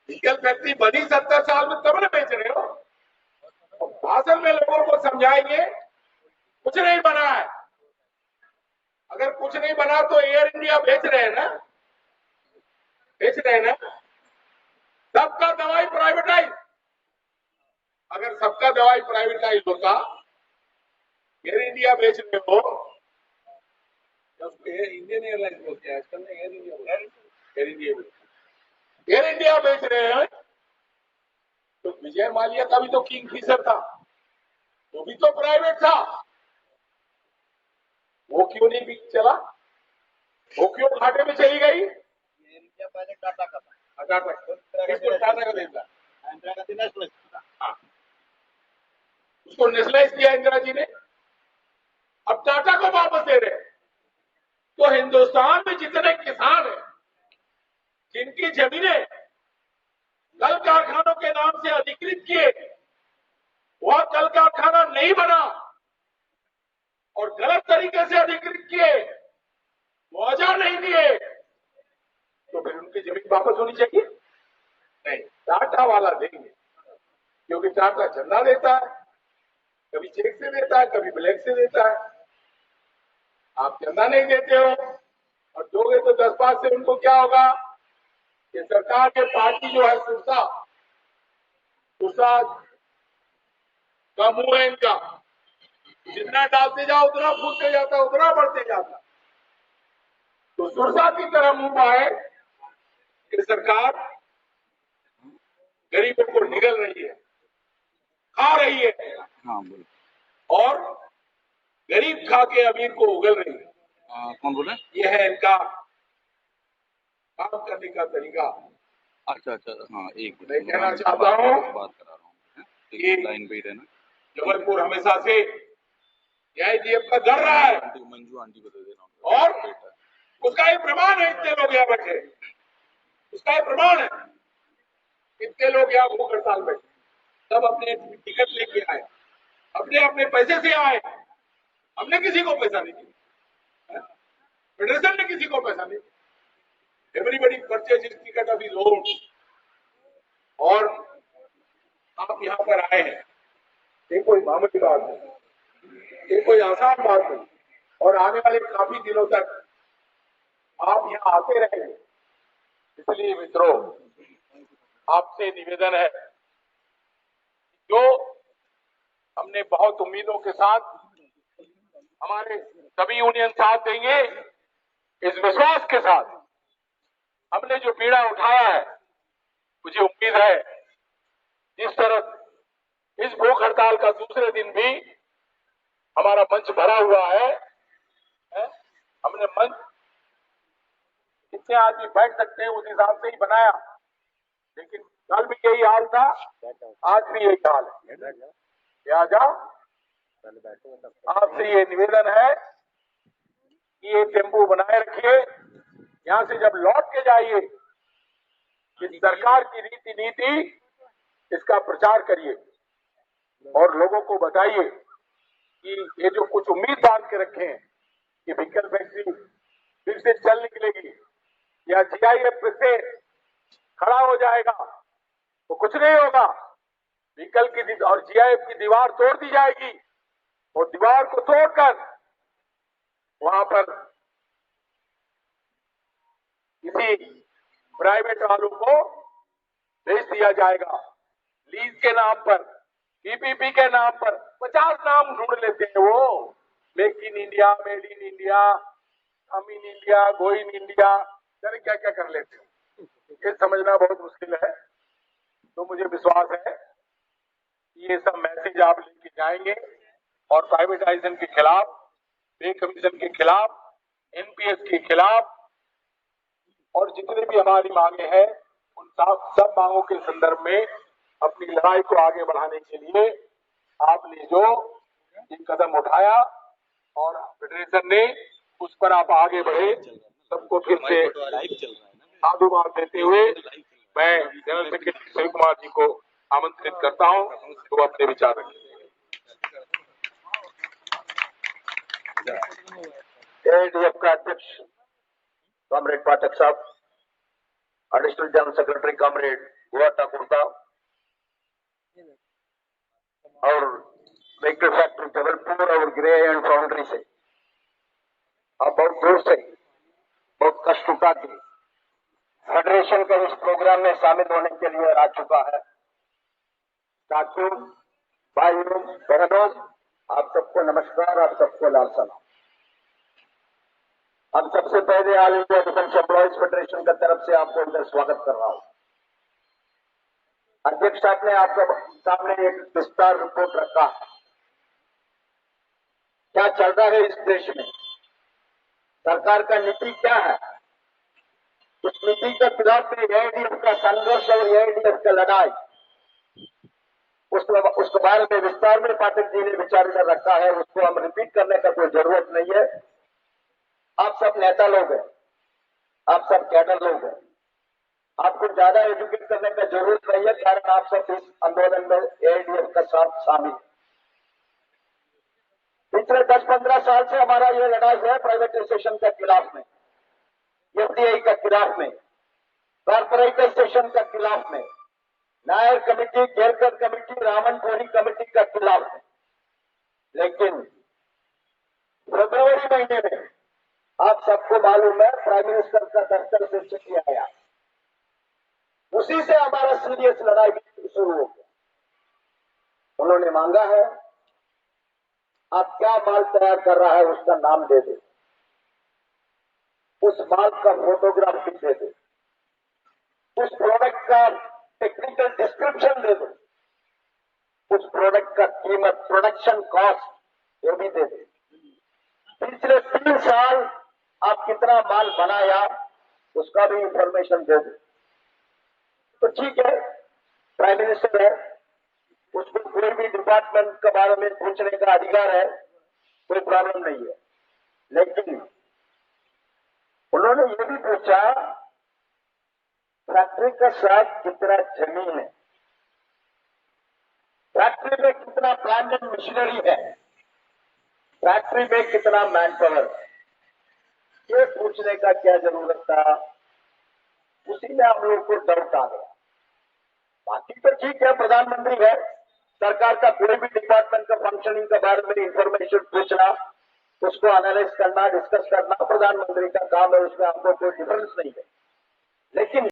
निकल फैक्ट्री बनी 70 साल में तब न बेच रहे हो। भाषण में लोगों को समझाएंगे कुछ नहीं बना है। अगर कुछ नहीं बना तो एयर इंडिया बेच रहे हैं ना, बेच रहे हैं ना। सबका दवाई प्राइवेटाइज, अगर सबका दवाई प्राइवेटाइज होता, एयर इंडिया बेच रहे हो, इंडियन एयरलाइंस बोलते हैं आजकल, एयर इंडिया, एयर इंडिया बेच रहे हैं। तो विजय माल्या का भी तो किंगफिशर था, वो भी तो प्राइवेट था, वो क्यों नहीं बिक चला, वो क्यों घाटे में चली गई? एयर इंडिया पहले टाटा का था, टाटा का देता, इंदिरा गांधी नेशनलाइज, उसको नेशनलाइज किया इंदिरा जी ने, अब टाटा को वापस दे रहे। तो हिंदुस्तान में जितने किसान हैं, जिनकी जमीनें कल कारखानों के नाम से अधिकृत किए, वह कल कारखाना नहीं बना और गलत तरीके से अधिकृत किए, मुआवजा नहीं दिए, तो फिर उनकी जमीन वापस होनी चाहिए? नहीं, टाटा वाला देंगे, क्योंकि टाटा चंदा देता है, कभी चेक से देता है, कभी ब्लैक से देता है। आप चंदा नहीं देते हो और दोगे तो 10 बात से उनको क्या होगा कि सरकार के पार्टी जो है सुरसा का मुंह है इनका, जितना डालते जाओ उतना फूटते जाता, उतना बढ़ते जाता। तो सुरसा की तरह मुंह आए कि सरकार गरीबों को निगल रही है, खा रही है, और गरीब खा के अमीर को उगल रही है। कौन बोले? ये है इनका काम करने का तरीका। अच्छा, हाँ, एक मैं कहना चाहता हूँ बात करा रहा हूँ कि लाइन पे ही रहना। जबलपुर हमेशा से AIGF का डर रहा है, मंजू आंटी को दे देना, और उसका ये प्रमाण है, इतने लोग यहाँ बैठे, उसका ये प्रमाण है, इतने लोग यहाँ भूख हड़ताल बैठे, सब अपने टिकट लेके आए, अपने अपने पैसे से आए, हमने किसी को पैसा नहीं दिया, फेडरेशन ने किसी को पैसा नहीं दिया, everybody purchase his ticket of his own. और आप यहाँ पर आए हैं, ये कोई मामूली बात नहीं, ये कोई आसान बात नहीं, और आने वाले काफी दिनों तक आप यहाँ आते रहेंगे। इसलिए मित्रों, आपसे निवेदन है, जो हमने बहुत उम्मीदों के साथ, हमारे सभी यूनियन साथ देंगे, इस विश्वास के साथ हमने जो पीड़ा उठाया है, मुझे उम्मीद है जिस तरह इस भूख हड़ताल का दूसरे दिन भी हमारा मंच भरा हुआ है, हमने मंच कितने आदमी बैठ सकते हैं उस हिसाब से ही बनाया, लेकिन कल भी यही हाल था, आज भी यही हाल है। लिहाजा आपसे ये निवेदन है कि ये टेम्पो बनाए रखिए, यहाँ से जब लौट के जाइए, इस सरकार की रीति नीति इसका प्रचार करिए और लोगों को बताइए कि ये जो कुछ उम्मीद बांध के रखे हैं कि व्हीकल फैक्ट्री फिर से चल निकलेगी या GIF फिर से खड़ा हो जाएगा, तो कुछ नहीं होगा। व्हीकल की और GIF की दीवार तोड़ दी जाएगी, और दीवार को तोड़कर वहां पर किसी प्राइवेट वालों को बेच दिया जाएगा, लीज के नाम पर, PPP के नाम पर। 50 नाम ढूंढ लेते हैं वो, make in India, made in India, हम in India, go in India, जाने क्या क्या कर लेते हैं। ये समझना बहुत मुश्किल है। तो मुझे विश्वास है कि ये सब मैसेज आप लेके जाएंगे और प्राइवेटाइजेशन के खिलाफ, पे कमीशन के खिलाफ, NPS के खिलाफ, और जितने भी हमारी मांगे हैं, उन सब मांगों के संदर्भ में अपनी लड़ाई को आगे बढ़ाने के लिए आपने जो ये कदम उठाया और फेडरेशन ने, उस पर आप आगे बढ़े। सबको फिर से साधुवाद देते हुए मैं जनरल सेक्रेटरी सुनील कुमार जी को आमंत्रित करता हूं कि वो अपने विचार रखें। AIGF का अध्यक्ष कॉमरेड पाठक साहब, additional general secretary comrade Goa Thakur साहब और व्हीकल फैक्ट्री जबलपुर और ग्रे एंड फाउंड्री से अब बहुत दूर से बहुत कष्ट उठा के फेडरेशन के इस प्रोग्राम में शामिल होने के लिए आ चुका है। साथियों, भाइयों, बहनों, आप सबको नमस्कार, आप सबको लाल सलाम। हम सबसे पहले all India defence employees federation की तरफ से आपको इधर स्वागत कर रहा हूं। अध्यक्ष साहब ने आपके सामने एक विस्तार रिपोर्ट रखा है। क्या चल रहा है इस देश में, सरकार का नीति क्या है, उस नीति के खिलाफ में एआईडीएफ का संघर्ष और एआईडीएफ का लड़ाई, उसके बारे में विस्तार में पाठक जी ने विचार कर रखा है। उसको हम रिपीट करने का कोई जरूरत नहीं है। आप सब नेता लोग हैं, आप सब कैडर लोग हैं, आपको ज्यादा एजुकेट करने का जरूरत नहीं है, कारण आप सब इस आंदोलन में एआईडीएफ का साथ शामिल है। पिछले 10-15 साल से हमारा ये लड़ाई है प्राइवेटाइजेशन के खिलाफ में, एफडीआई के खिलाफ में, कॉर्पोरेटाइजेशन के खिलाफ में, Nair committee, Kerkar committee, Ramanpuri committee के खिलाफ में। लेकिन फरवरी महीने में आप सबको मालूम है प्राइम मिनिस्टर का दफ्तर से चिट्ठी आया, उसी से हमारा सीरियस लड़ाई शुरू हो गया। उन्होंने मांगा है आप क्या माल तैयार कर रहा है उसका नाम दे दे, उस माल का फोटोग्राफ भी दे दे, उस प्रोडक्ट का टेक्निकल डिस्क्रिप्शन दे दो, उस प्रोडक्ट का कीमत, प्रोडक्शन कॉस्ट वो भी दे दे। पिछले 3 साल आप कितना माल बनाया उसका भी इंफॉर्मेशन दे दो। तो ठीक है, प्राइम मिनिस्टर है, उसको कोई भी डिपार्टमेंट के बारे में पूछने का अधिकार है, कोई प्रॉब्लम नहीं है। लेकिन उन्होंने ये भी पूछा फैक्ट्री का साथ कितना जमीन है, फैक्ट्री में कितना प्लांट एंड मशीनरी है, फैक्ट्री में कितना मैन पावर है, ये पूछने का क्या जरूरत था। उसी में हम लोग को डाउट आ गया। बाकी तो ठीक है, प्रधानमंत्री है, सरकार का कोई भी डिपार्टमेंट का फंक्शनिंग के बारे में इंफॉर्मेशन पूछना, उसको एनालाइज करना, डिस्कस करना प्रधानमंत्री का काम है, उसमें हमको कोई डिफरेंस नहीं है। लेकिन